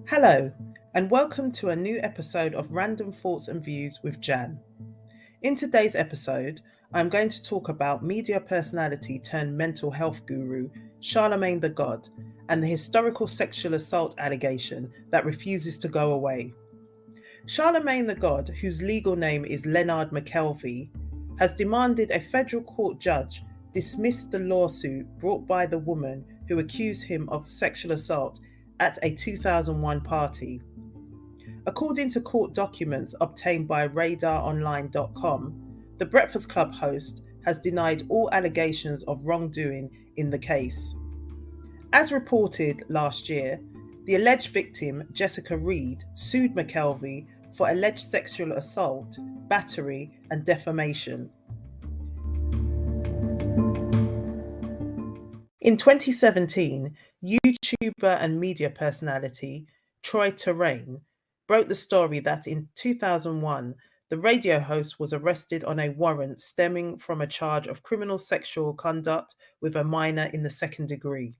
Hello, and welcome to a new episode of Random Thoughts and Views with Jan. In today's episode, I'm going to talk about media personality turned mental health guru Charlamagne the God and the historical sexual assault allegation that refuses to go away. Charlamagne the God, whose legal name is Leonard McKelvey, has demanded a federal court judge dismiss the lawsuit brought by the woman who accused him of sexual assault at a 2001 party. According to court documents obtained by radaronline.com, the Breakfast Club host has denied all allegations of wrongdoing in the case. As reported last year, the alleged victim, Jessica Reed, sued McKelvey for alleged sexual assault, battery, and defamation. In 2017, YouTuber and media personality Troy Terrain broke the story that in 2001, the radio host was arrested on a warrant stemming from a charge of criminal sexual conduct with a minor in the second degree.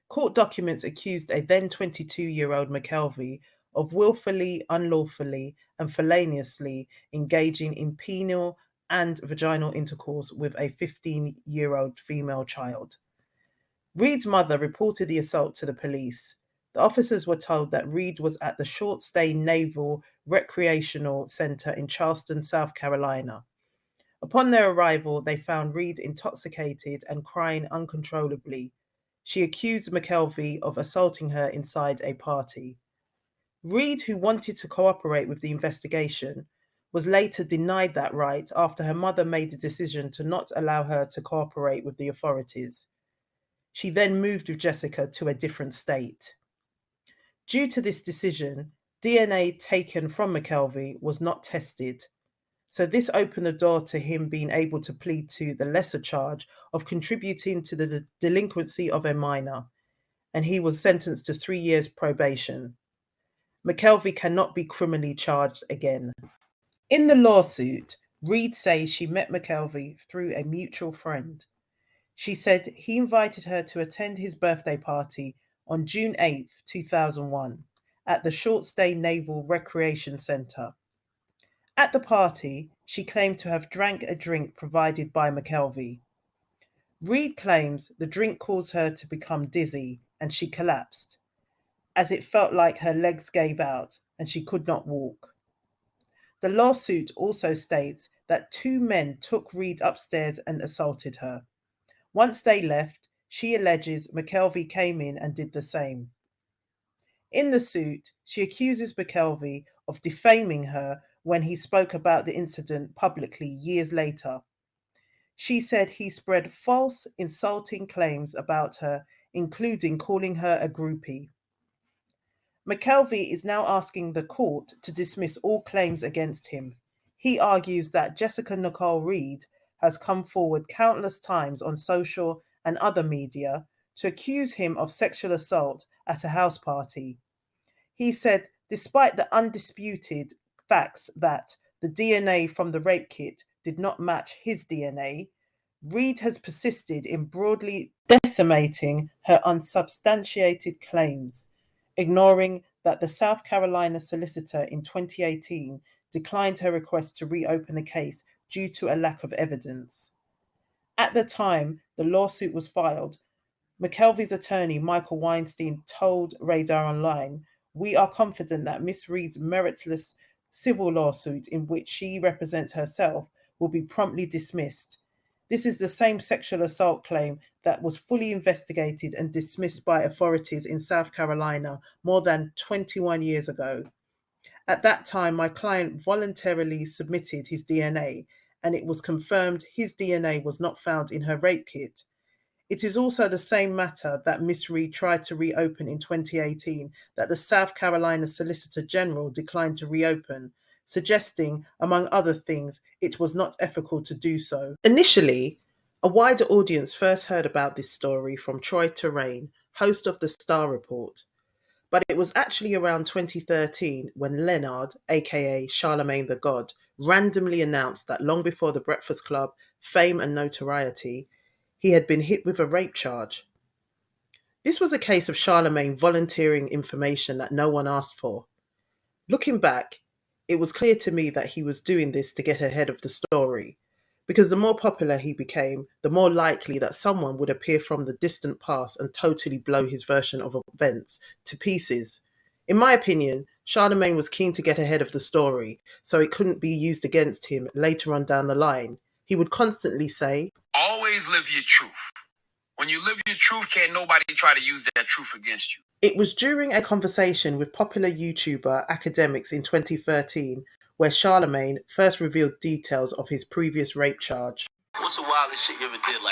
Court documents accused a then 22-year-old McKelvey of willfully, unlawfully, and feloniously engaging in penile and vaginal intercourse with a 15-year-old female child. Reed's mother reported the assault to the police. The officers were told that Reed was at the Short Stay Naval Recreational Center in Charleston, South Carolina. Upon their arrival, they found Reed intoxicated and crying uncontrollably. She accused McKelvey of assaulting her inside a party. Reed, who wanted to cooperate with the investigation, was later denied that right after her mother made the decision to not allow her to cooperate with the authorities. She then moved with Jessica to a different state. Due to this decision, DNA taken from McKelvey was not tested. So this opened the door to him being able to plead to the lesser charge of contributing to the delinquency of a minor, and he was sentenced to 3 years probation. McKelvey cannot be criminally charged again. In the lawsuit, Reed says she met McKelvey through a mutual friend. She said he invited her to attend his birthday party on June 8, 2001, at the Short Stay Naval Recreation Center. At the party, she claimed to have drank a drink provided by McKelvey. Reed claims the drink caused her to become dizzy and she collapsed, as it felt like her legs gave out and she could not walk. The lawsuit also states that 2 men took Reed upstairs and assaulted her. Once they left, she alleges McKelvey came in and did the same. In the suit, she accuses McKelvey of defaming her when he spoke about the incident publicly years later. She said he spread false, insulting claims about her, including calling her a groupie. McKelvey is now asking the court to dismiss all claims against him. He argues that Jessica Nicole Reed has come forward countless times on social and other media to accuse him of sexual assault at a house party. He said, despite the undisputed facts that the DNA from the rape kit did not match his DNA, Reed has persisted in broadly decimating her unsubstantiated claims, ignoring that the South Carolina solicitor in 2018 declined her request to reopen the case due to a lack of evidence. At the time the lawsuit was filed, McKelvey's attorney, Michael Weinstein, told Radar Online, "We are confident that Miss Reed's meritless civil lawsuit in which she represents herself will be promptly dismissed. This is the same sexual assault claim that was fully investigated and dismissed by authorities in South Carolina more than 21 years ago. At that time, my client voluntarily submitted his DNA, and it was confirmed his DNA was not found in her rape kit. It is also the same matter that Miss Reed tried to reopen in 2018 that the South Carolina Solicitor General declined to reopen, suggesting, among other things, it was not ethical to do so." Initially, a wider audience first heard about this story from Troy Terrain, host of the Star Report. But it was actually around 2013 when Leonard, aka Charlamagne the God, randomly announced that long before the Breakfast Club fame and notoriety, he had been hit with a rape charge. This was a case of Charlamagne volunteering information that no one asked for. Looking back, it was clear to me that he was doing this to get ahead of the story, because the more popular he became, the more likely that someone would appear from the distant past and totally blow his version of events to pieces. In my opinion, Charlamagne was keen to get ahead of the story, so it couldn't be used against him later on down the line. He would constantly say, "Always live your truth. When you live your truth, can't nobody try to use that truth against you." It was during a conversation with popular YouTuber Academics in 2013 where Charlamagne first revealed details of his previous rape charge. What's the wildest shit you ever did,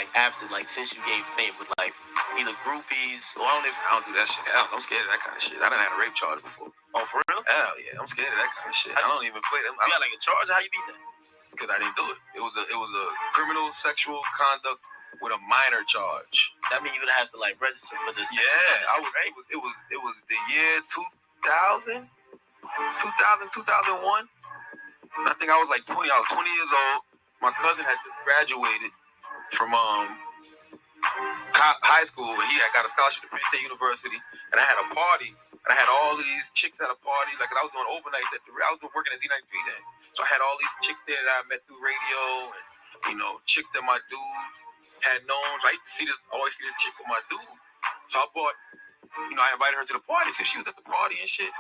since you gained fame with, either groupies or I don't do that shit. I'm scared of that kind of shit. I done had a rape charge before. Oh, for real? Hell yeah, I'm scared of that kind of shit. I don't even play them. You got a charge? How you beat that? Because I didn't do it. It was a criminal sexual conduct with a minor charge. That means you would have to register for this. Yeah, I was. Right? It was the year 2000, 2001. I think I was 20. I was 20 years old. My cousin had just graduated from high school, and he had got a scholarship to Penn State University. And I had a party, and I had all of these chicks at a party. I was doing overnights I was working at Z93 then. So I had all these chicks there that I met through radio, and chicks that my dude had known. So I used to always see this chick with my dude. So I bought. I invited her to the party. So she was at the party and shit.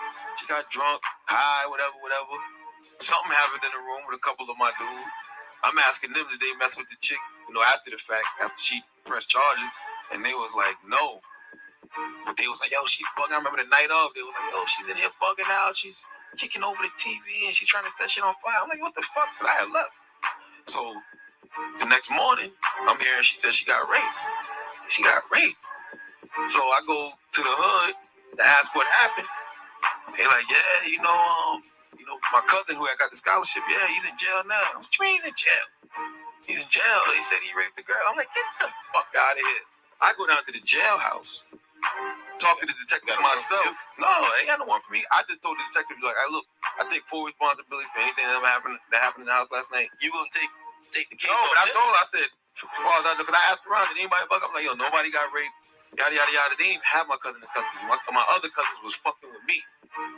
She got drunk, high, whatever. Something happened in the room with a couple of my dudes. I'm asking them, did they mess with the chick, after the fact, after she pressed charges? And they was like, no. But they was like, yo, she's bugging. I remember the night of, they was like, yo, she's in here bugging out. She's kicking over the TV and she's trying to set shit on fire. I'm like, what the fuck? Because I had left. So the next morning, I'm hearing she said she got raped. She got raped. So I go to the hood to ask what happened. They like, yeah, my cousin who had got the scholarship, yeah, he's in jail now. What you mean he's in jail? He's in jail. They said he raped the girl. I'm like, get the fuck out of here. I go down to the jailhouse, talk to the detective myself. No, they got no one for me. I just told the detective, look, I take full responsibility for anything that happened in the house last night. You gonna take the case? No, but I told her, I said, because I asked around, did anybody bug? I'm like, yo, nobody got raped, yada, yada, yada. They didn't even have my cousin in custody. My other cousins was fucking with me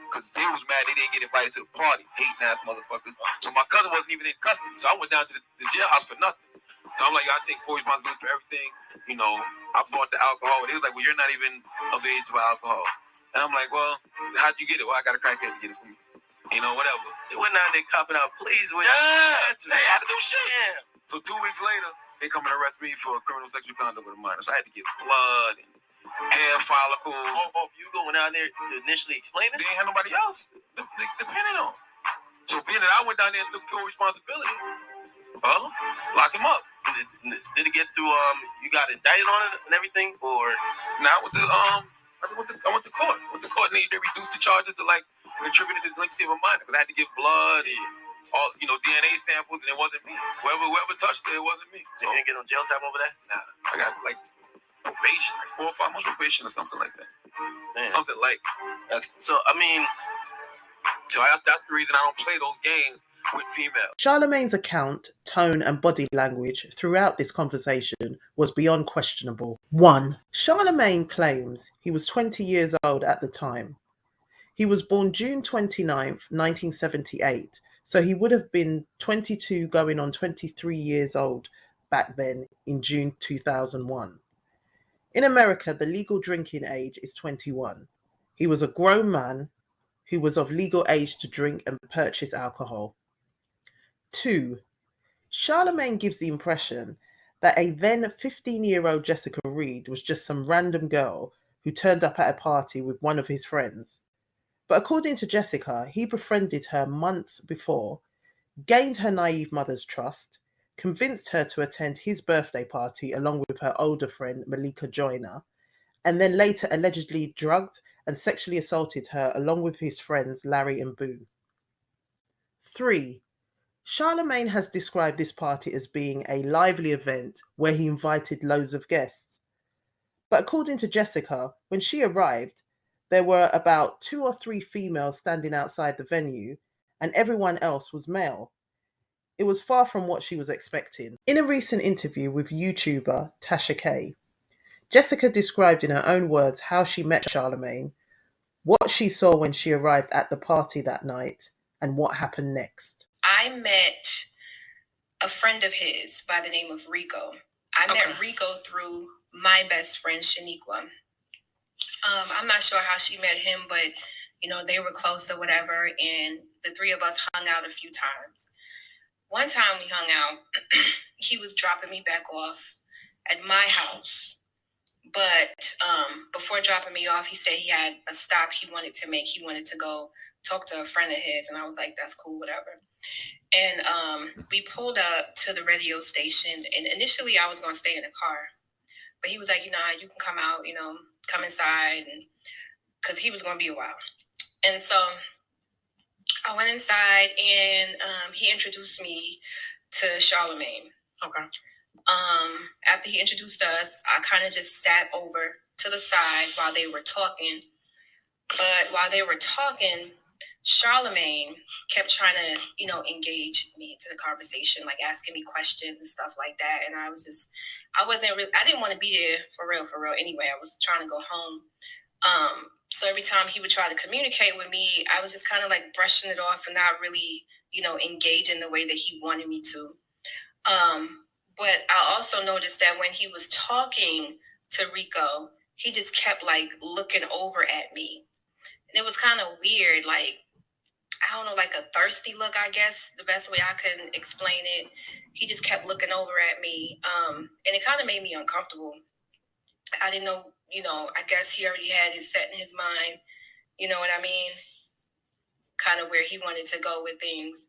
because they was mad they didn't get invited to the party. Hating ass motherfuckers. So my cousin wasn't even in custody. So I went down to the jailhouse for nothing. So I'm like, I take full responsibility for everything. I bought the alcohol. They was like, well, you're not even of age for alcohol. And I'm like, well, how'd you get it? Well, I got a crackhead to get it for me. Whatever. They went down there copping out pleas with they had to do shit. Yeah. So 2 weeks later, they come and arrest me for criminal sexual conduct with a minor. So I had to give blood and hair follicles. Oh, you going down there to initially explain it? They ain't had nobody else depending on. So being that I went down there and took full responsibility, lock him up. Did it get through? You got indicted on it and everything, or now I went to court. And they reduced the charges to contributing to the delinquency of a minor because I had to give blood and all DNA samples, and it wasn't me. Whoever touched it wasn't me. So you didn't get no jail time over that? Nah, I got probation, 4 or 5 months probation or something like that. Man. Something like that's so. So that's the reason I don't play those games with females. Charlamagne's account, tone, and body language throughout this conversation was beyond questionable. 1. Charlamagne claims he was 20 years old at the time. He was born June 29th, 1978, so he would have been 22 going on 23 years old back then in June 2001. In America, the legal drinking age is 21. He was a grown man who was of legal age to drink and purchase alcohol. 2. Charlamagne gives the impression that a then 15-year-old Jessica Reed was just some random girl who turned up at a party with one of his friends. But according to Jessica, he befriended her months before, gained her naive mother's trust, convinced her to attend his birthday party along with her older friend Malika Joyner, and then later allegedly drugged and sexually assaulted her along with his friends Larry and Boo. 3. Charlamagne has described this party as being a lively event where he invited loads of guests. But according to Jessica, when she arrived, there were about 2 or 3 females standing outside the venue, and everyone else was male. It was far from what she was expecting. In a recent interview with YouTuber Tasha K, Jessica described in her own words how she met Charlamagne, what she saw when she arrived at the party that night, and what happened next. I met a friend of his by the name of Rico. I met Rico through my best friend, Shaniqua. I'm not sure how she met him, but, you know, they were close or whatever, and the three of us hung out a few times. One time we hung out, he was dropping me back off at my house. But before dropping me off, he said he had a stop he wanted to make. He wanted to go talk to a friend of his. And I was like, that's cool, whatever. And we pulled up to the radio station. And initially, I was going to stay in the car. But he was like, you know, you can come out, you know, come inside. And because he was going to be a while. And so I went inside and he introduced me to Charlamagne. Okay. After he introduced us, I kind of just sat over to the side while they were talking. But while they were talking, Charlamagne kept trying to, you know, engage me into the conversation, like asking me questions and stuff like that. And I didn't want to be there for real anyway. I was trying to go home. So every time he would try to communicate with me, I was just kind of like brushing it off and not really, you know, engaging the way that he wanted me to. But I also noticed that when he was talking to Rico, he just kept like looking over at me. And it was kind of weird, like, I don't know, like a thirsty look, I guess, the best way I can explain it. He just kept looking over at me. And it kind of made me uncomfortable. I didn't know, you know, I guess he already had it set in his mind, you know what I mean? Kind of where he wanted to go with things.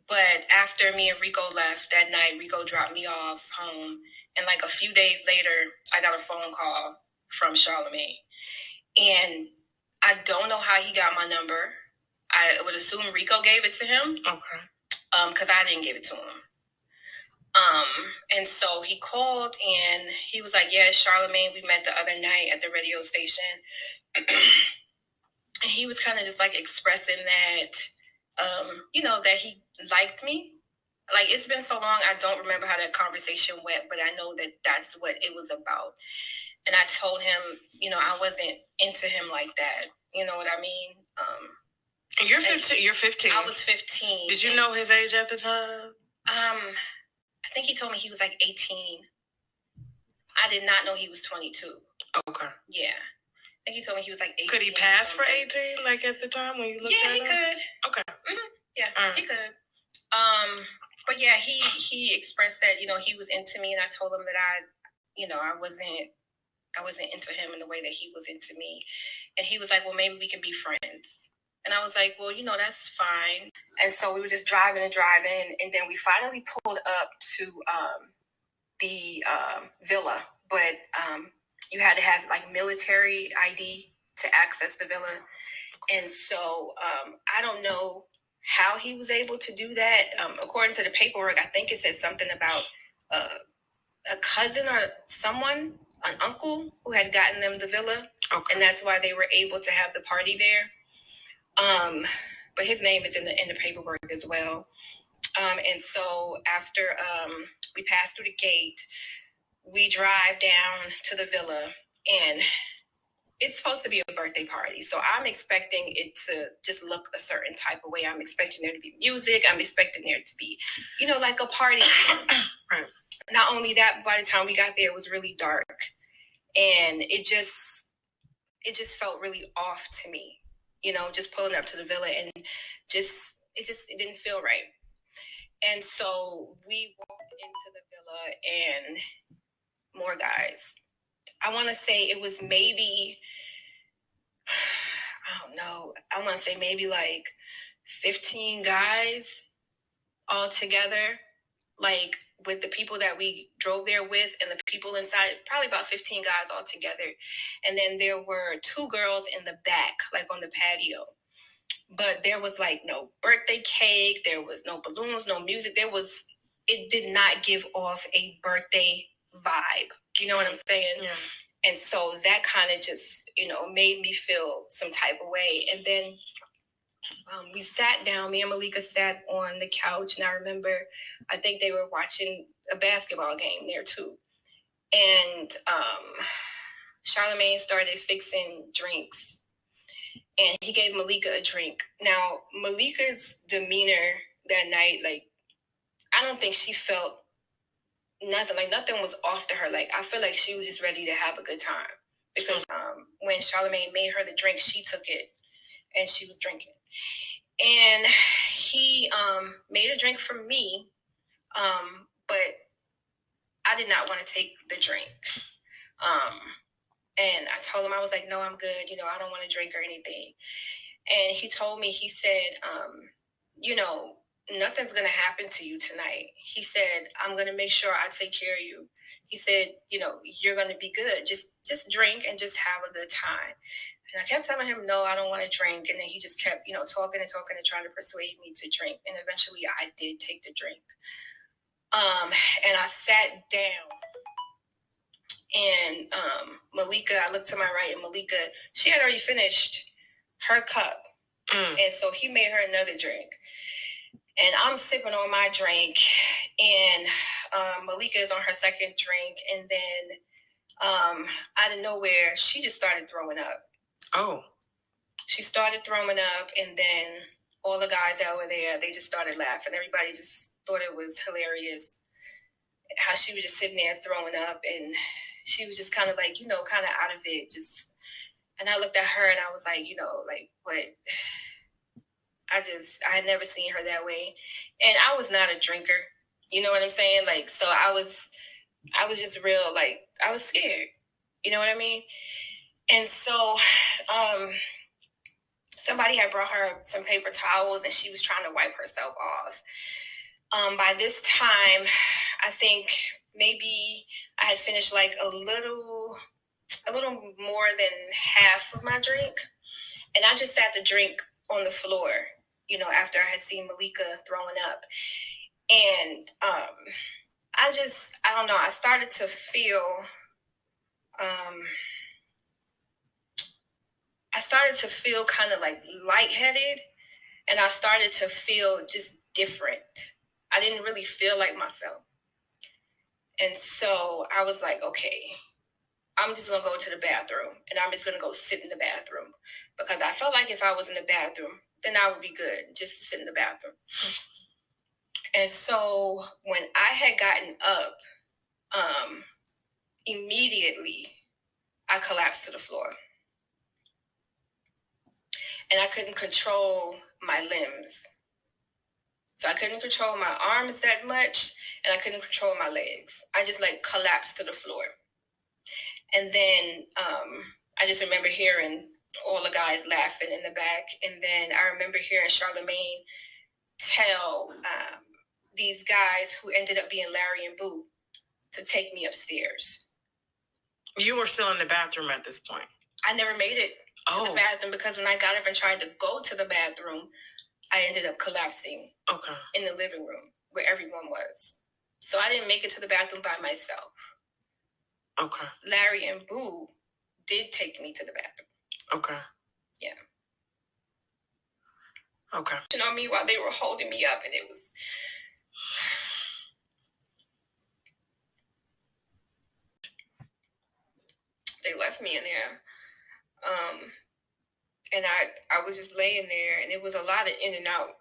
But after me and Rico left that night, Rico dropped me off home. And like a few days later, I got a phone call from Charlamagne. And I don't know how he got my number. I would assume Rico gave it to him. Okay. Because I didn't give it to him. And so he called and he was like, yeah, Charlamagne, we met the other night at the radio station. And he was kind of just like expressing that, you know, that he liked me. Like, it's been so long, I don't remember how that conversation went, but I know that that's what it was about. And I told him, you know, I wasn't into him like that. You know what I mean? And you're 15. You're 15. I was 15. Did you know his age at the time? I think he told me he was like 18. I did not know he was 22. Okay. Yeah. I think he told me he was like 18. Could he pass for 18, like at the time when you looked at him? Yeah, he could. Okay. Mm-hmm. Yeah, he could. But yeah, he expressed that, you know, he was into me, and I told him that I wasn't into him in the way that he was into me. And he was like, well, maybe we can be friends. And I was like, well, you know, that's fine. And so we were just driving, and then we finally pulled up to the villa. But you had to have like military ID to access the villa. And so I don't know how he was able to do that. According to the paperwork, I think it said something about a cousin or someone, an uncle who had gotten them the villa. Okay. And that's why they were able to have the party there. But his name is in the paperwork as well. And so after we pass through the gate, we drive down to the villa, and it's supposed to be a birthday party. So I'm expecting it to just look a certain type of way. I'm expecting there to be music. I'm expecting there to be, you know, like a party. Right. Not only that, by the time we got there, it was really dark. And it just felt really off to me, you know, just pulling up to the villa, and it didn't feel right. And so we walked into the villa, and more guys. I want to say it was maybe, I don't know, I want to say maybe like 15 guys all together, like with the people that we drove there with and the people inside. It's probably about 15 guys all together. And then there were 2 girls in the back, like on the patio. But there was like no birthday cake. There was no balloons, no music. It did not give off a birthday vibe. You know what I'm saying? Yeah. And so that kind of just, you know, made me feel some type of way. And then We sat down, me and Malika sat on the couch, and I remember, I think they were watching a basketball game there too. And Charlamagne started fixing drinks, and he gave Malika a drink. Now, Malika's demeanor that night, like, I don't think she felt nothing. Like, nothing was off to her. Like, I feel like she was just ready to have a good time. Because when Charlamagne made her the drink, she took it, and she was drinking. And he made a drink for me, but I did not want to take the drink. And I told him, I was like, no, I'm good. You know, I don't want to drink or anything. And he told me, he said, you know, nothing's going to happen to you tonight. He said, I'm going to make sure I take care of you. He said, you know, you're going to be good. Just drink and just have a good time. And I kept telling him, no, I don't want to drink. And then he just kept, you know, talking and trying to persuade me to drink. And eventually I did take the drink. And I sat down. And Malika, I looked to my right, and Malika, she had already finished her cup. And so he made her another drink. And I'm sipping on my drink, and Malika is on her second drink. And then out of nowhere, she just started throwing up. Oh. She started throwing up, and then all the guys that were there, they just started laughing. Everybody just thought it was hilarious how she was just sitting there throwing up, and she was just kind of like, you know, kind of out of it. Just, and I looked at her, and I was like, you know, like, what? I had never seen her that way. And I was not a drinker. You know what I'm saying? Like, so I was just real, like, I was scared. You know what I mean? And so somebody had brought her some paper towels, and she was trying to wipe herself off. By this time, I think maybe I had finished like a little more than half of my drink. And I just sat the drink on the floor, you know, after I had seen Malika throwing up. And I don't know, I started to feel, kind of like lightheaded, and I started to feel just different. I didn't really feel like myself. And so I was like, okay, I'm just going to go to the bathroom, and I'm just going to go sit in the bathroom, because I felt like if I was in the bathroom, then I would be good just to sit in the bathroom. And so when I had gotten up, immediately I collapsed to the floor. And I couldn't control my limbs. So I couldn't control my arms that much, and I couldn't control my legs. I just like collapsed to the floor. And then I just remember hearing all the guys laughing in the back. And then I remember hearing Charlamagne tell these guys who ended up being Larry and Boo to take me upstairs. You were still in the bathroom at this point? I never made it to the bathroom, because when I got up and tried to go to the bathroom, I ended up collapsing in the living room where everyone was. So I didn't make it to the bathroom by myself. Okay. Larry and Boo did take me to the bathroom. Okay. Yeah. Okay. On me while they were holding me up, and it was... They left me in there. And I was just laying there, and it was a lot of in and out.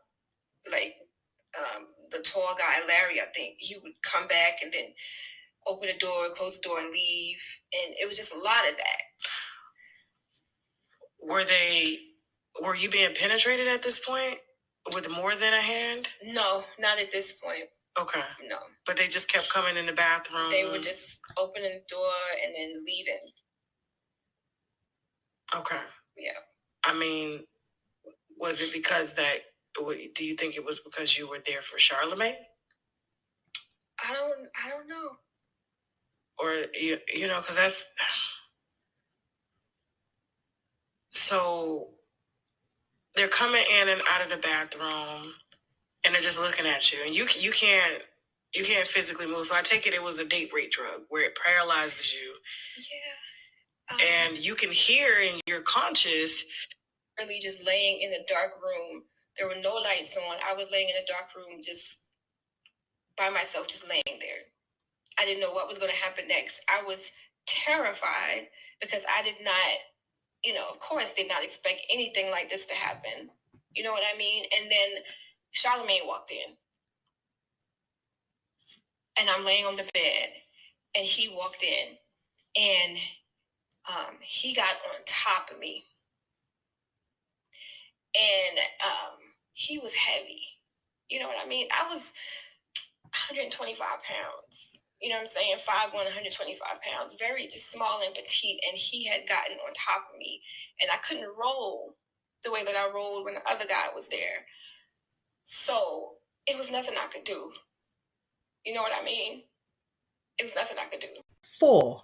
Like, the tall guy, Larry, I think, he would come back and then open the door, close the door, and leave. And it was just a lot of that. Were you being penetrated at this point with more than a hand? No, not at this point. Okay. No. But they just kept coming in the bathroom? They were just opening the door and then leaving. Okay. Yeah. I mean, was it because that, do you think it was because you were there for Charlamagne? I don't know. Or, you know, because that's... So they're coming in and out of the bathroom, and they're just looking at you, and you can't physically move. So I take it was a date rape drug where it paralyzes you. Yeah. And you can hear, and you're conscious. Really just laying in a dark room There were no lights on. I was laying in a dark room just by myself, just laying there. I didn't know what was going to happen next. I was terrified because I did not, of course, did not expect anything like this to happen. You know what I mean? And then Charlamagne walked in. And I'm laying on the bed. And he walked in. And he got on top of me. And he was heavy. You know what I mean? I was 125 pounds. You know what I'm saying? 5'1", 125 pounds. Very just small and petite. And he had gotten on top of me. And I couldn't roll the way that I rolled when the other guy was there. So it was nothing I could do. You know what I mean? It was nothing I could do. 4.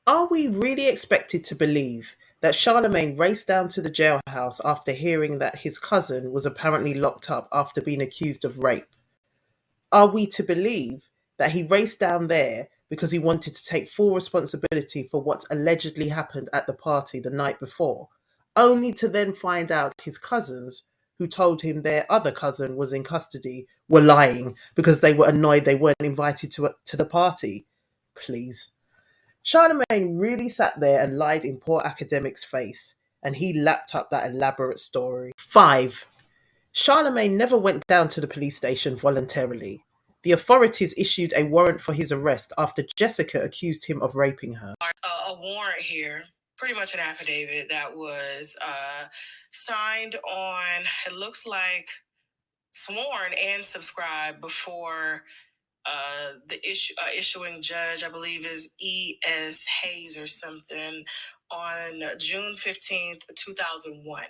Are we really expected to believe that Charlamagne raced down to the jailhouse after hearing that his cousin was apparently locked up after being accused of rape? Are we to believe that he raced down there because he wanted to take full responsibility for what allegedly happened at the party the night before, only to then find out his cousins, who told him their other cousin was in custody, were lying because they were annoyed they weren't invited to the party? Please. Charlamagne really sat there and lied in poor academic's face, and he lapped up that elaborate story. 5. Charlamagne never went down to the police station voluntarily. The authorities issued a warrant for his arrest after Jessica accused him of raping her. A warrant here, pretty much an affidavit that was signed on, it looks like sworn and subscribed before the issuing judge, I believe, is E.S. Hayes or something, on June 15th, 2001.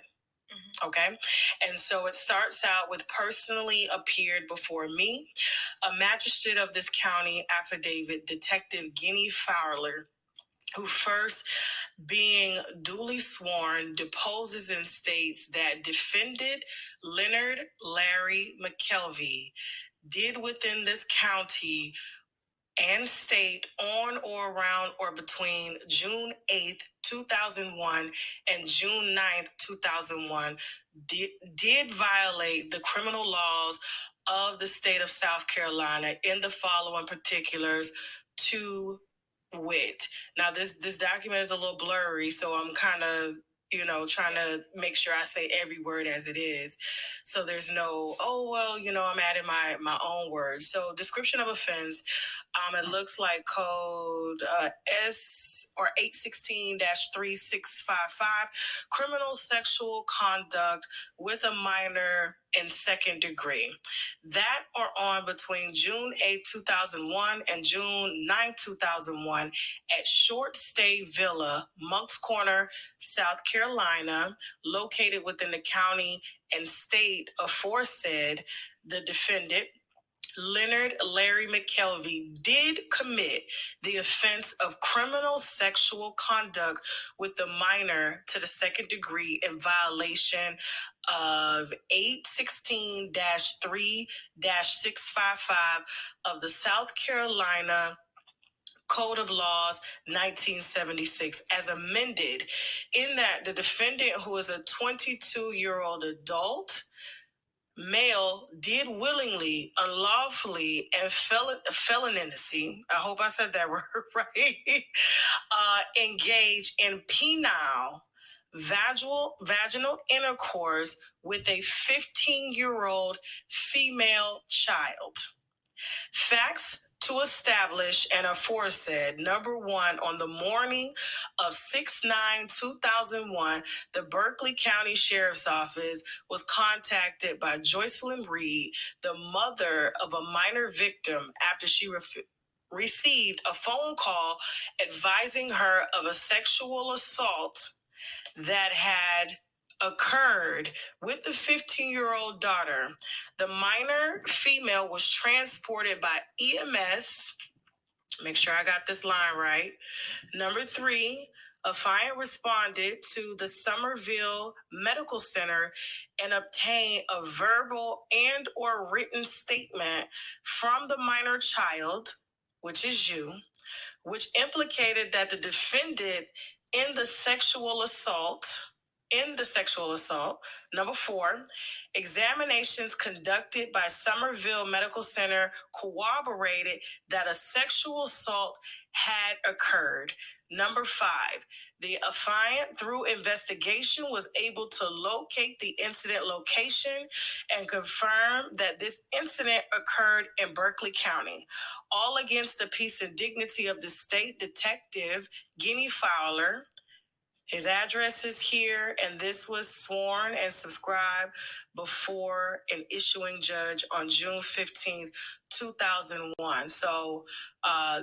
Okay. And so it starts out with personally appeared before me, a magistrate of this county, affidavit, Detective Guinea Fowler, who first being duly sworn deposes and states that defendant Leonard Larry McKelvey did within this county and state on or around or between June 8th, 2001 and June 9th, 2001 did violate the criminal laws of the state of South Carolina in the following particulars to wit. Now, this document is a little blurry, so I'm kind of trying to make sure I say every word as it is. So there's no, I'm adding my own words. So description of offense, it looks like code S or 816-3655, criminal sexual conduct with a minor in second degree. That or on between June 8, 2001 and June 9, 2001 at Short Stay Villa, Monk's Corner, South Carolina, located within the county and state aforesaid. The defendant, Leonard Larry McKelvey, did commit the offense of criminal sexual conduct with a minor to the second degree in violation of 816-3-655 of the South Carolina Code of Laws 1976 as amended, in that the defendant, who is a 22-year-old adult male, did willingly, unlawfully, and feloniously, I hope I said that word right, engage in penile vaginal intercourse with a 15-year-old female child. Facts to establish and aforesaid. Number 1, on the morning of 6/9/2001, the Berkeley County Sheriff's Office was contacted by Joycelyn Reed, the mother of a minor victim, after she received a phone call advising her of a sexual assault that had occurred with the 15-year-old daughter. The minor female was transported by EMS. Make sure I got this line right. Number 3, Affiant responded to the Somerville Medical Center and obtained a verbal and or written statement from the minor child, which is you, which implicated that the defendant in the sexual assault in the sexual assault. Number 4, examinations conducted by Somerville Medical Center corroborated that a sexual assault had occurred. Number 5, the affiant, through investigation, was able to locate the incident location and confirm that this incident occurred in Berkeley County, all against the peace and dignity of the state detective, Guinea Fowler. His address is here, and this was sworn and subscribed before an issuing judge on June 15th, 2001. So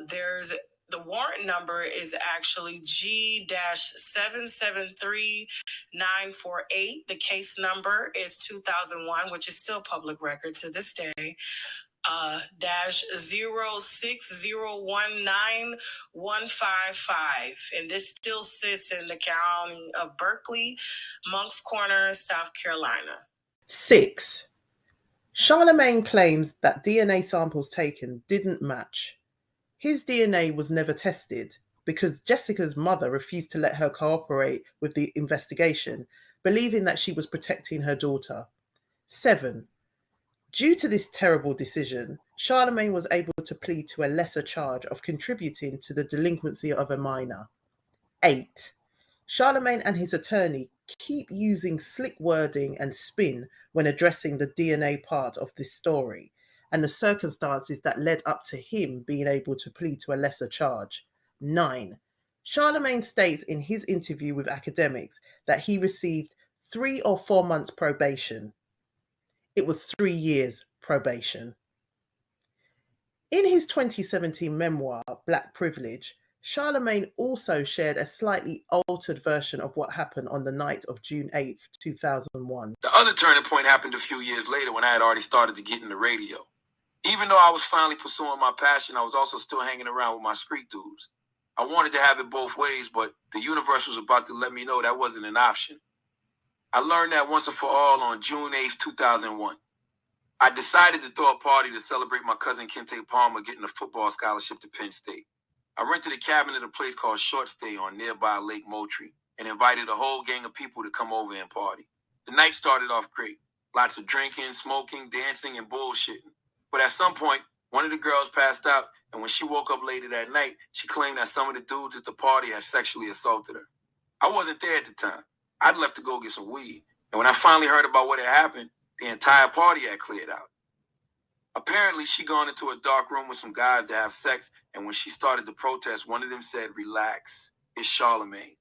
there's the warrant number is actually G-773948. The case number is 2001, which is still public record to this day. -06019-155, and this still sits in the county of Berkeley, Moncks Corner, South Carolina. 6. Charlamagne claims that DNA samples taken didn't match. His DNA was never tested because Jessica's mother refused to let her cooperate with the investigation, believing that she was protecting her daughter. 7. Due to this terrible decision, Charlamagne was able to plead to a lesser charge of contributing to the delinquency of a minor. 8. Charlamagne and his attorney keep using slick wording and spin when addressing the DNA part of this story and the circumstances that led up to him being able to plead to a lesser charge. 9. Charlamagne states in his interview with academics that he received 3 or 4 months probation. It was 3 years probation. In his 2017 memoir, Black Privilege, Charlamagne also shared a slightly altered version of what happened on the night of June 8th, 2001. The other turning point happened a few years later when I had already started to get in the radio. Even though I was finally pursuing my passion, I was also still hanging around with my street dudes. I wanted to have it both ways, but the universe was about to let me know that wasn't an option. I learned that once and for all on June 8th, 2001. I decided to throw a party to celebrate my cousin Kente Palmer getting a football scholarship to Penn State. I rented a cabin at a place called Short Stay on nearby Lake Moultrie and invited a whole gang of people to come over and party. The night started off great. Lots of drinking, smoking, dancing, and bullshitting. But at some point, one of the girls passed out, and when she woke up later that night, she claimed that some of the dudes at the party had sexually assaulted her. I wasn't there at the time. I'd left to go get some weed. And when I finally heard about what had happened, the entire party had cleared out. Apparently, she gone into a dark room with some guys to have sex, and when she started to protest, one of them said, "Relax, it's Charlamagne."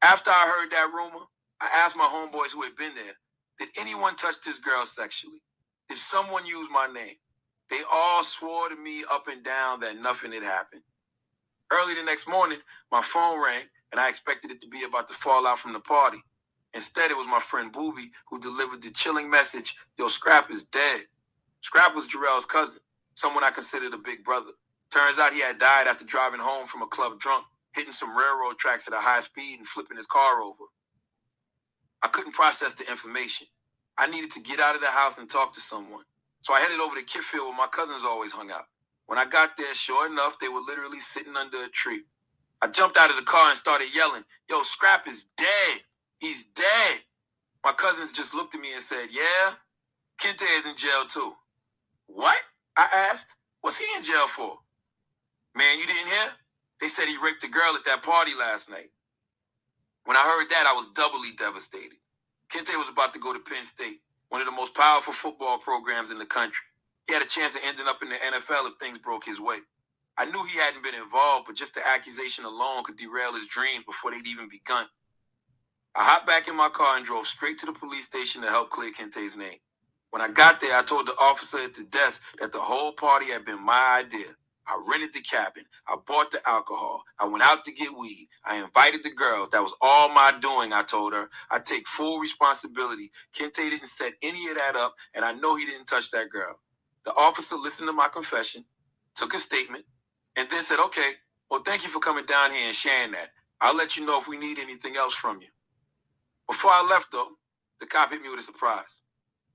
After I heard that rumor, I asked my homeboys who had been there, did anyone touch this girl sexually? Did someone use my name? They all swore to me up and down that nothing had happened. Early the next morning, my phone rang, and I expected it to be about to fall out from the party. Instead, it was my friend Booby who delivered the chilling message, "Yo, Scrap is dead." Scrap was Jarrell's cousin, someone I considered a big brother. Turns out he had died after driving home from a club drunk, hitting some railroad tracks at a high speed and flipping his car over. I couldn't process the information. I needed to get out of the house and talk to someone. So I headed over to Kitfield where my cousins always hung out. When I got there, sure enough, they were literally sitting under a tree. I jumped out of the car and started yelling, "Yo, Scrap is dead. He's dead." My cousins just looked at me and said, "Yeah, Kente is in jail too." "What?" I asked. "What's he in jail for?" "Man, you didn't hear? They said he raped a girl at that party last night." When I heard that, I was doubly devastated. Kente was about to go to Penn State, one of the most powerful football programs in the country. He had a chance of ending up in the NFL if things broke his way. I knew he hadn't been involved, but just the accusation alone could derail his dreams before they'd even begun. I hopped back in my car and drove straight to the police station to help clear Kente's name. When I got there, I told the officer at the desk that the whole party had been my idea. I rented the cabin. I bought the alcohol. I went out to get weed. I invited the girls. That was all my doing, I told her. I take full responsibility. Kente didn't set any of that up, and I know he didn't touch that girl. The officer listened to my confession, took a statement, and then said, "Okay, well, thank you for coming down here and sharing that. I'll let you know if we need anything else from you." Before I left, though, the cop hit me with a surprise.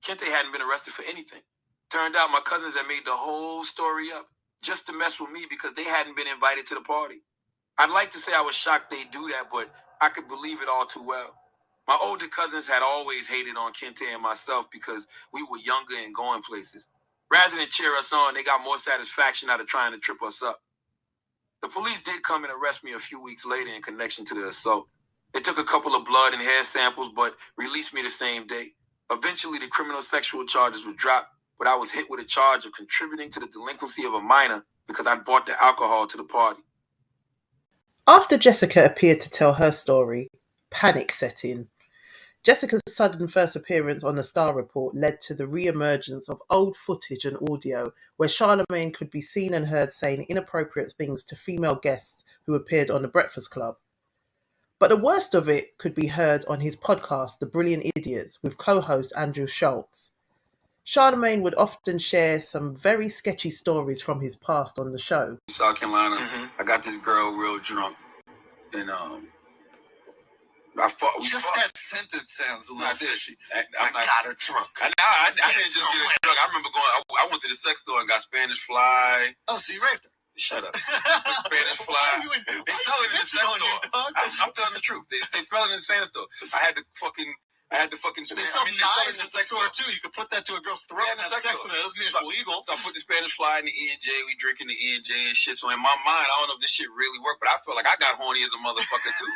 Kente hadn't been arrested for anything. Turned out my cousins had made the whole story up just to mess with me because they hadn't been invited to the party. I'd like to say I was shocked they'd do that, but I could believe it all too well. My older cousins had always hated on Kente and myself because we were younger and going places. Rather than cheer us on, they got more satisfaction out of trying to trip us up. The police did come and arrest me a few weeks later in connection to the assault. They took a couple of blood and hair samples, but released me the same day. Eventually, the criminal sexual charges were dropped, but I was hit with a charge of contributing to the delinquency of a minor because I brought the alcohol to the party. After Jessica appeared to tell her story, panic set in. Jessica's sudden first appearance on the Star Report led to the re-emergence of old footage and audio where Charlamagne could be seen and heard saying inappropriate things to female guests who appeared on The Breakfast Club. But the worst of it could be heard on his podcast, The Brilliant Idiots, with co-host Andrew Schultz. Charlamagne would often share some very sketchy stories from his past on the show. South Carolina, I got this girl real drunk, and that sentence sounds a little fishy. I got her drunk. I didn't just get her drunk. I remember I went to the sex store and got Spanish Fly. Oh, so you raped her? Shut up. Spanish Fly. They sell it in the sex store. I'm telling the truth. They sell it in the Spanish store. I had to fucking. They sell knives at the store too. You could put that to a girl's throat and have sex with it. That doesn't mean it's illegal. So I put the Spanish Fly in the E&J. We drinking the E&J and shit. So in my mind, I don't know if this shit really worked, but I feel like I got horny as a motherfucker too.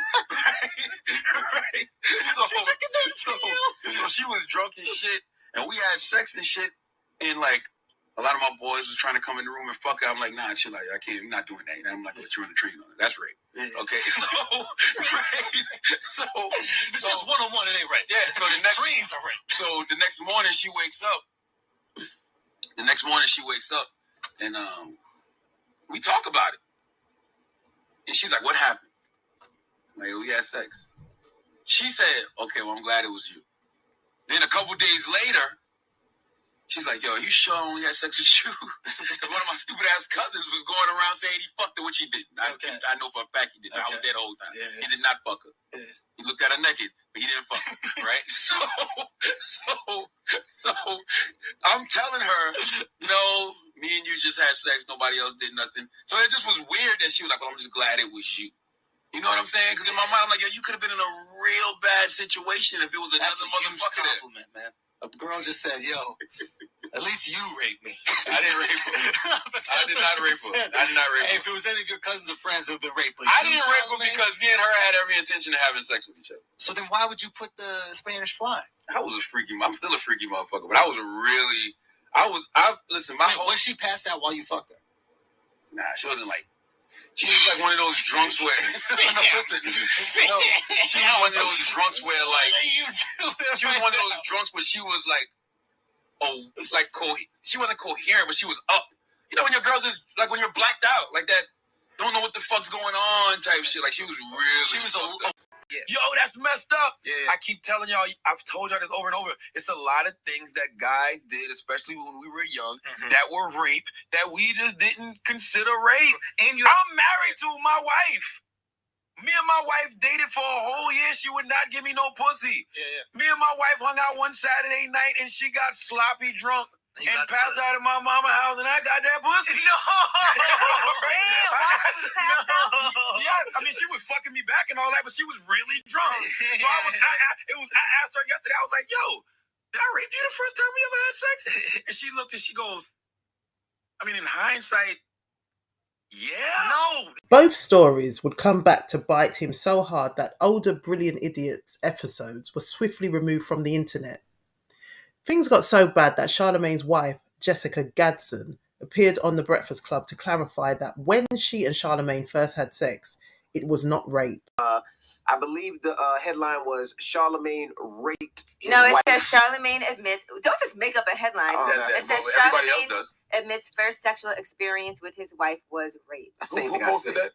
Right? So she was drunk and shit, and we had sex and shit, and like a lot of my boys was trying to come in the room and fuck her. I'm like, nah, shit, like I can't. I'm not doing that. And I'm like, you're on the train on it. That's rape. Yeah. Okay, so it's just one-on-one. It ain't right. Yeah. So the next trains are rape. So the next morning she wakes up. And we talk about it. And she's like, what happened? I'm like, we had sex. She said, okay, well, I'm glad it was you. Then a couple days later, she's like, yo, you sure I only had sex with you? One of my stupid ass cousins was going around saying he fucked her, which he didn't. Okay. I know for a fact he didn't. Okay. I was there the whole time. Yeah. He did not fuck her. Yeah. He looked at her naked, but he didn't fuck her, right? So I'm telling her, no, me and you just had sex. Nobody else did nothing. So it just was weird that she was like, well, I'm just glad it was you. You know what I'm saying? Because in my mind, I'm like, yo, you could have been in a real bad situation if it was another motherfucker there. Compliment, man. A girl just said, yo, at least you raped me. I didn't rape her. I did not rape her. Hey, if it was any of your cousins or friends who have been raped, I didn't rape her because me and her had every intention of having sex with each other. So then why would you put the Spanish Fly? I'm still a freaky motherfucker, but listen, was she passed out while you fucked her? Nah, she wasn't like, she was like one of those drunks where she was one of those drunks where she was like, she wasn't coherent, but she was up. You know when your girls is like when you're blacked out, like that, don't know what the fuck's going on type shit. Like she was yo, that's messed up. Yeah. I keep telling y'all, I've told y'all this over and over. It's a lot of things that guys did, especially when we were young, that were rape, that we just didn't consider rape. And I'm married to my wife. Me and my wife dated for a whole year. She would not give me no pussy. Yeah. Me and my wife hung out one Saturday night, and she got sloppy drunk and passed out at my mama's house, and I got that pussy. No. Yes, I mean, she was fucking me back and all that, but she was really drunk. So I asked her yesterday, I was like, yo, did I rape you the first time we ever had sex? And she looked and she goes, I mean, in hindsight, yeah. No. Both stories would come back to bite him so hard that older Brilliant Idiots episodes were swiftly removed from the internet. Things got so bad that Charlamagne's wife, Jessica Gadsden, appeared on The Breakfast Club to clarify that when she and Charlamagne first had sex, it was not rape. I believe the headline was Charlamagne raped his wife. No, it says Charlamagne admits. Don't just make up a headline. It says Charlamagne admits first sexual experience with his wife was rape. Who posted that?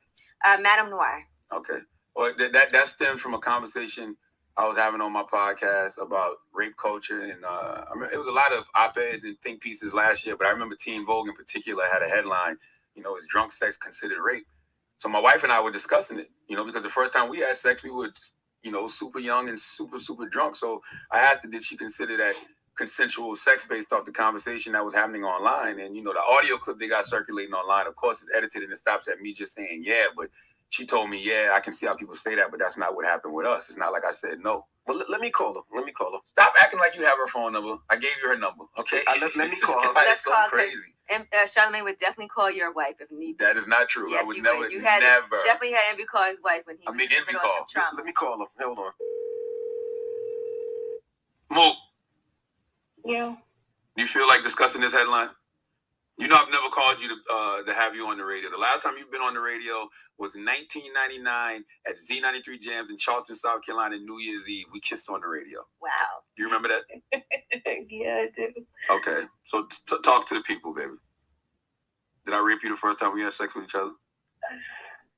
Madame Noir. Okay. Well, that stemmed from a conversation I was having on my podcast about rape culture, and I mean, it was a lot of op-eds and think pieces last year, but I remember Teen Vogue in particular had a headline, is drunk sex considered rape? So my wife and I were discussing it, because the first time we had sex, we were, super young and super, super drunk. So I asked her, did she consider that consensual sex based off the conversation that was happening online? And, the audio clip they got circulating online, of course, is edited and it stops at me just saying, yeah, but She told me, yeah, I can see how people say that, but that's not what happened with us. It's not like I said no. Well, let me call her. Stop acting like you have her phone number. I gave you her number, okay? Let me call her. Let's so call crazy. And Charlamagne would definitely call your wife if need be. That is not true. Yes, I would you never. would. You definitely had Envy call his wife when he was Envy on call. some trauma. Let me call her. Hold on. Mook. Yeah. Do you feel like discussing this headline? You know, I've never called you to have you on the radio. The last time you've been on the radio was 1999 at Z93 Jams in Charleston, South Carolina, New Year's Eve. We kissed on the radio. Wow. You remember that? Yeah, I do. Okay. So talk to the people, baby. Did I rape you the first time we had sex with each other?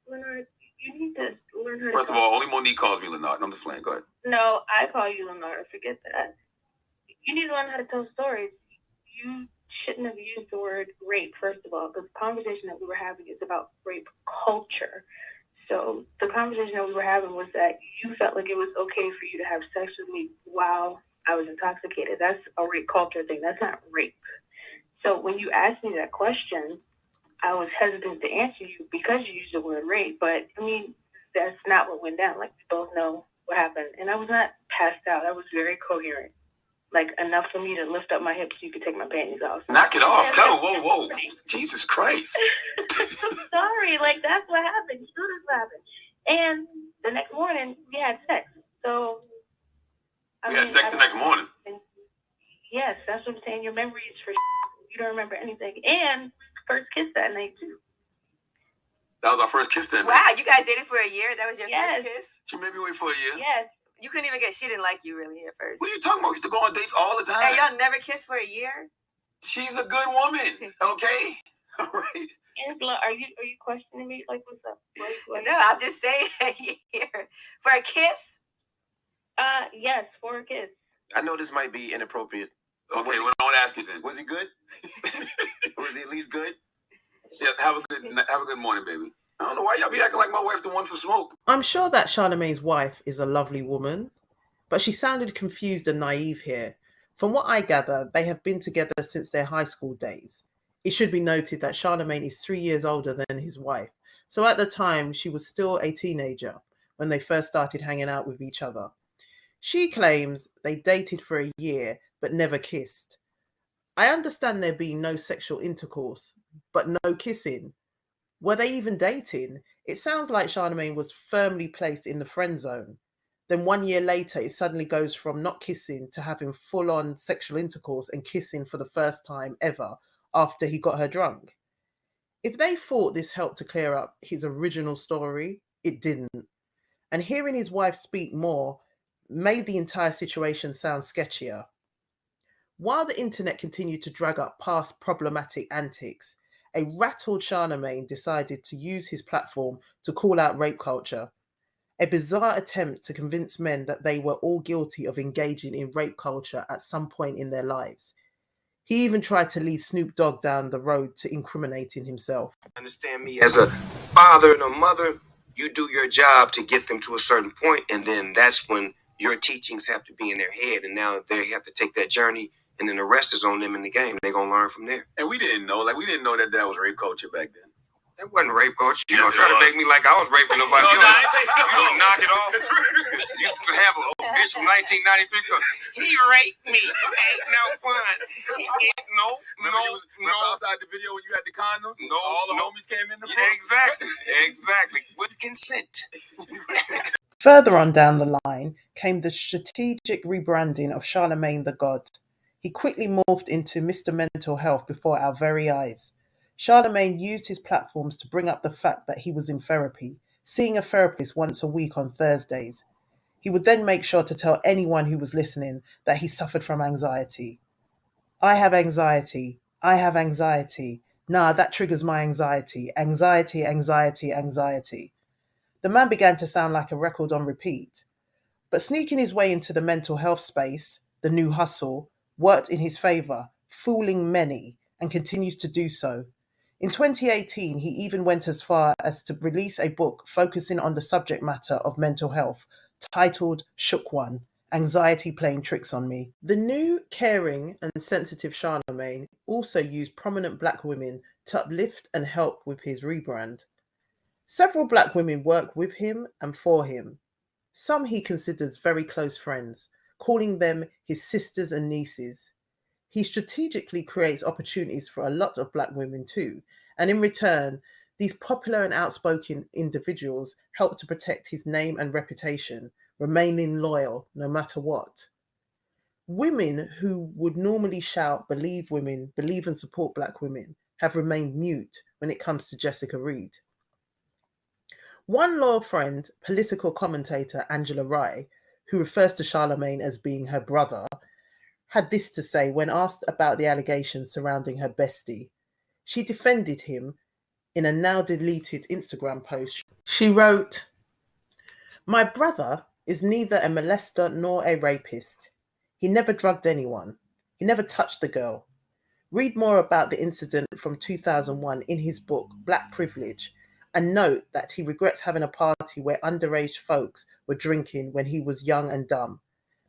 Leonard, you need to learn how to... First of all, only Monique calls me Leonard. I'm just playing. Go ahead. No, I call you Leonard. Forget that. You need to learn how to tell stories. You shouldn't have used the word rape, first of all, because the conversation that we were having is about rape culture. So the conversation that we were having was that you felt like it was okay for you to have sex with me while I was intoxicated. That's a rape culture thing. That's not rape. So when you asked me that question, I was hesitant to answer you because you used the word rape. But, I mean, that's not what went down. Like, we both know what happened. And I was not passed out. I was very coherent. Like, enough for me to lift up my hips so you could take my panties off. Knock it off. Whoa. Jesus Christ. Sorry. Like, that's what happened. You know that's what happened. And the next morning, we had sex. So, we had sex the next morning? Yes, that's what I'm saying. Your memory is for you don't remember anything. And first kiss that night, too. That was our first kiss that night. Wow, you guys dated for a year? That was your first kiss? She made me wait for a year. Yes. You couldn't even she didn't like you really at first. What are you talking about? We used to go on dates all the time. And y'all never kissed for a year? She's a good woman, okay? All right. Angela, are you questioning me? Like, what's up? No, I'm just saying here. For a kiss? Yes, for a kiss. I know this might be inappropriate. Okay, well, don't ask it then. Was he good? Was he at least good? Yeah, have a good morning, baby. I don't know why y'all be acting like my wife's the one for smoke. I'm sure that Charlamagne's wife is a lovely woman, but she sounded confused and naive here. From what I gather, they have been together since their high school days. It should be noted that Charlamagne is 3 years older than his wife, so at the time she was still a teenager when they first started hanging out with each other. She claims they dated for a year but never kissed. I understand there being no sexual intercourse, but no kissing. Were they even dating? It sounds like Charlamagne was firmly placed in the friend zone. Then 1 year later, it suddenly goes from not kissing to having full-on sexual intercourse and kissing for the first time ever after he got her drunk. If they thought this helped to clear up his original story, it didn't. And hearing his wife speak more made the entire situation sound sketchier. While the internet continued to drag up past problematic antics, a rattled Charlamagne decided to use his platform to call out rape culture, a bizarre attempt to convince men that they were all guilty of engaging in rape culture at some point in their lives. He even tried to lead Snoop Dogg down the road to incriminating himself. Understand me as a father and a mother, you do your job to get them to a certain point, and then that's when your teachings have to be in their head, and now they have to take that journey. And then the rest is on them in the game. They're going to learn from there. And we didn't know that was rape culture back then. That wasn't rape culture. You don't try to make me like I was raping nobody. You don't knock it off. You have a bitch from 1993 go, he raped me. Ain't no fun. No. Outside the video when you had the condoms? No. All the homies came in the room? Yeah, exactly. With consent. Further on down the line came the strategic rebranding of Charlamagne the God. He quickly morphed into Mr. Mental Health before our very eyes. Charlamagne used his platforms to bring up the fact that he was in therapy, seeing a therapist once a week on Thursdays. He would then make sure to tell anyone who was listening that he suffered from anxiety. I have anxiety. Nah, that triggers my anxiety. Anxiety. The man began to sound like a record on repeat. But sneaking his way into the mental health space, the new hustle, worked in his favour, fooling many, and continues to do so. In 2018, he even went as far as to release a book focusing on the subject matter of mental health, titled Shook One, Anxiety Playing Tricks on Me. The new, caring and sensitive Charlamagne also used prominent black women to uplift and help with his rebrand. Several black women work with him and for him. Some he considers very close friends, calling them his sisters and nieces. He strategically creates opportunities for a lot of black women too, and in return, these popular and outspoken individuals help to protect his name and reputation, remaining loyal no matter what. Women who would normally shout, believe women, believe and support black women, have remained mute when it comes to Jessica Reed. One loyal friend, political commentator Angela Rye, who refers to Charlamagne as being her brother, had this to say when asked about the allegations surrounding her bestie. She defended him in a now deleted Instagram post. She wrote, "My brother is neither a molester nor a rapist. He never drugged anyone. He never touched the girl. Read more about the incident from 2001 in his book, Black Privilege, and note that he regrets having a party where underage folks were drinking when he was young and dumb.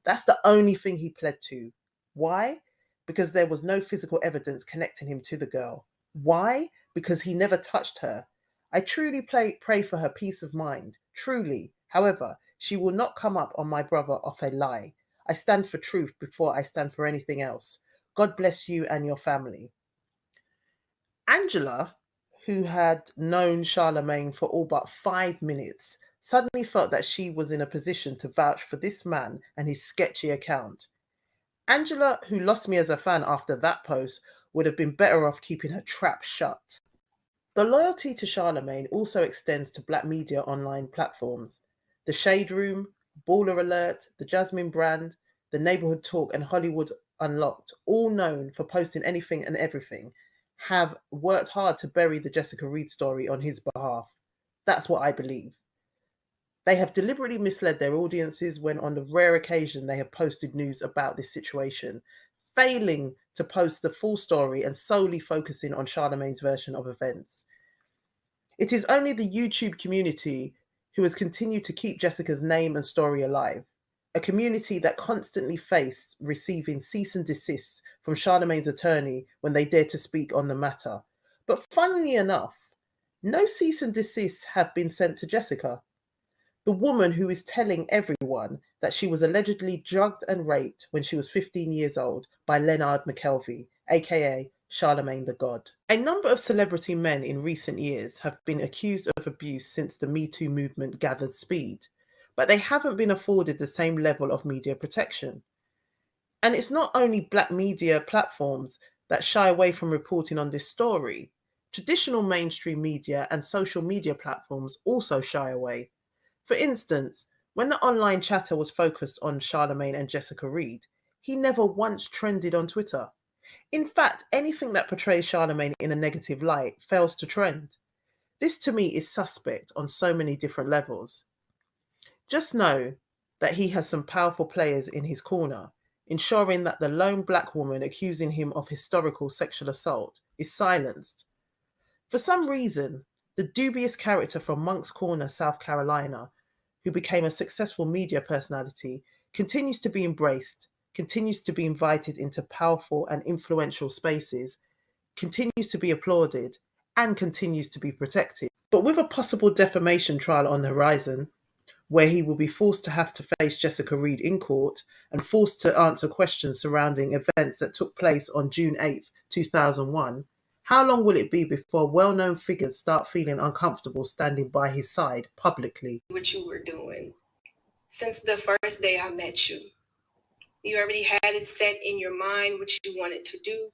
That's the only thing he pled to. Why? Because there was no physical evidence connecting him to the girl. Why? Because he never touched her. I truly pray for her peace of mind. Truly. However, she will not come up on my brother off a lie. I stand for truth before I stand for anything else. God bless you and your family." Angela, who had known Charlamagne for all but 5 minutes, suddenly felt that she was in a position to vouch for this man and his sketchy account. Angela, who lost me as a fan after that post, would have been better off keeping her trap shut. The loyalty to Charlamagne also extends to black media online platforms. The Shade Room, Baller Alert, the Jasmine Brand, the Neighborhood Talk, and Hollywood Unlocked, all known for posting anything and everything, have worked hard to bury the Jessica Reed story on his behalf. That's what I believe. They have deliberately misled their audiences when on the rare occasion they have posted news about this situation, failing to post the full story and solely focusing on Charlamagne's version of events. It is only the YouTube community who has continued to keep Jessica's name and story alive, a community that constantly faced receiving cease and desists from Charlamagne's attorney when they dared to speak on the matter. But funnily enough, no cease and desists have been sent to Jessica, the woman who is telling everyone that she was allegedly drugged and raped when she was 15 years old by Leonard McKelvey, aka Charlamagne the God. A number of celebrity men in recent years have been accused of abuse since the Me Too movement gathered speed, but they haven't been afforded the same level of media protection. And it's not only black media platforms that shy away from reporting on this story. Traditional mainstream media and social media platforms also shy away. For instance, when the online chatter was focused on Charlamagne and Jessica Reed, he never once trended on Twitter. In fact, anything that portrays Charlamagne in a negative light fails to trend. This to me is suspect on so many different levels. Just know that he has some powerful players in his corner, ensuring that the lone black woman accusing him of historical sexual assault is silenced. For some reason, the dubious character from Moncks Corner, South Carolina, who became a successful media personality, continues to be embraced, continues to be invited into powerful and influential spaces, continues to be applauded, and continues to be protected. But with a possible defamation trial on the horizon, where he will be forced to have to face Jessica Reed in court and forced to answer questions surrounding events that took place on June 8th, 2001, how long will it be before well-known figures start feeling uncomfortable standing by his side publicly? What you were doing since the first day I met you. You already had it set in your mind what you wanted to do,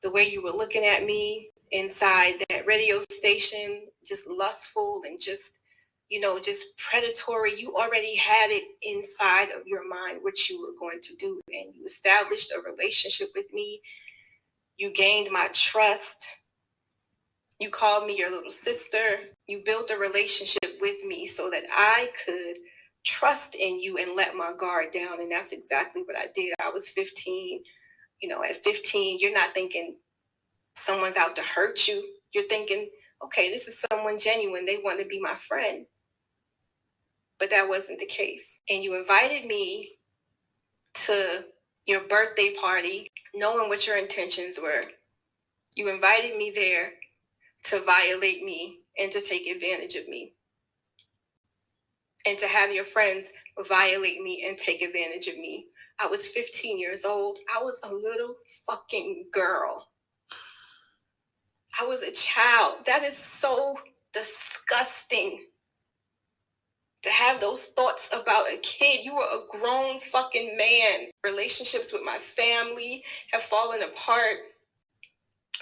the way you were looking at me inside that radio station, just lustful and just predatory. You already had it inside of your mind what you were going to do, and you established a relationship with me. You gained my trust. You called me your little sister. You built a relationship with me so that I could trust in you and let my guard down. And that's exactly what I did. I was 15. At 15, you're not thinking someone's out to hurt you. You're thinking, okay, this is someone genuine. They want to be my friend. But that wasn't the case. And you invited me to your birthday party, knowing what your intentions were. You invited me there to violate me and to take advantage of me. And to have your friends violate me and take advantage of me. I was 15 years old. I was a little fucking girl. I was a child. That is so disgusting. To have those thoughts about a kid. You were a grown fucking man. Relationships with my family have fallen apart.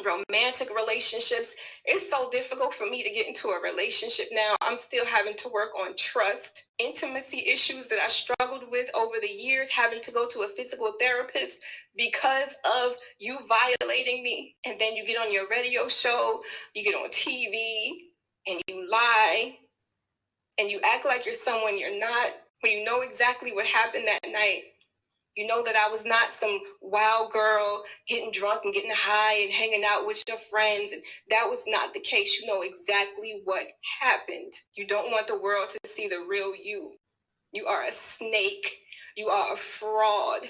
Romantic relationships. It's so difficult for me to get into a relationship now. I'm still having to work on trust. Intimacy issues that I struggled with over the years, having to go to a physical therapist because of you violating me. And then you get on your radio show, you get on TV, and you lie, and you act like you're someone you're not, when you know exactly what happened that night. You know that I was not some wild girl getting drunk and getting high and hanging out with your friends. And that was not the case. You know exactly what happened. You don't want the world to see the real you. You are a snake. You are a fraud.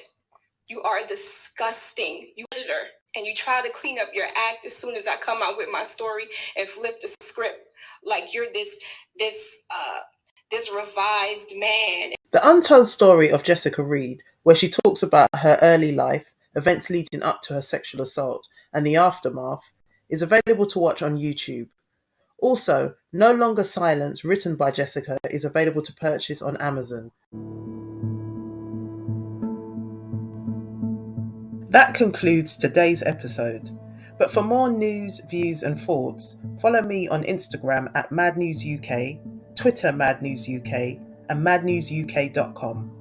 You are disgusting. You editor. And you try to clean up your act as soon as I come out with my story and flip the script like you're this revised man. The untold story of Jessica Reed, where she talks about her early life, events leading up to her sexual assault, and the aftermath, is available to watch on YouTube. Also, No Longer Silence, written by Jessica, is available to purchase on Amazon. That concludes today's episode. But for more news, views and thoughts, follow me on Instagram at MadNewsUK, Twitter MadNewsUK, and madnewsuk.com.